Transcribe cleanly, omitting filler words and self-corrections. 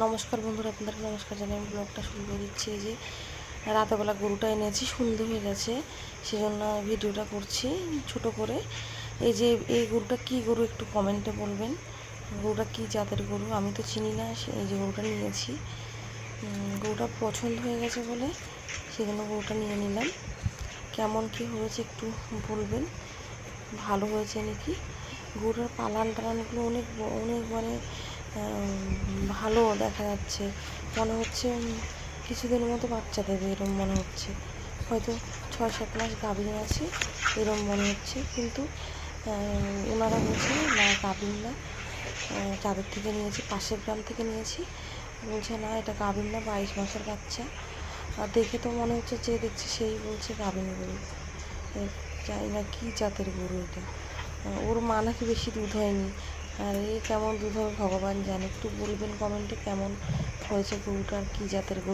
নমস্কার বন্ধুরা, আপনাদেরকে নমস্কার জানাই। আমি ব্লগটা শুরু করে দিচ্ছি। এই যে রাতেবেলা গরুটা এনেছি, সন্ধে হয়ে গেছে, সেজন্য ভিডিওটা করছি ছোট করে। এই যে এই গরুটা কী গরু একটু কমেন্টে বলবেন। গরুটা কী জাতের গরু, আমি তো চিনি না। এই যে গরুটা নিয়েছি, গরুটা পছন্দ হয়ে গেছে বলে সেজন্য গরুটা নিয়ে নিলাম। কেমন কী হয়েছে একটু বলবেন, ভালো হয়েছে নাকি। গরুটার পালান টালানগুলো অনেক অনেক মানে ভালো দেখা যাচ্ছে, মনে হচ্ছে কিছুদিনের মতো বাচ্চা দেবে, এরম মনে হচ্ছে। হয়তো 6-7 মাস গাভীন আছে এরম মনে হচ্ছে, কিন্তু ওনারা বলছে না গাভীন না, যাদের থেকে নিয়েছি পাশের গ্রাম থেকে নিয়েছি, বলছে না এটা গাভীন না, 22 মাসের বাচ্চা। আর দেখে তো মনে হচ্ছে, যে দেখছে সেই বলছে গাভীন গরু। জানি না কী জাতের গরু এটা। ওর মা নাকি বেশি দুধ হয়নি, আর এই কেমন দুধ হবে ভগবান জানে। একটু বলবেন কমেন্টে কেমন হয়েছে গরুটার, কী জাতের গরু।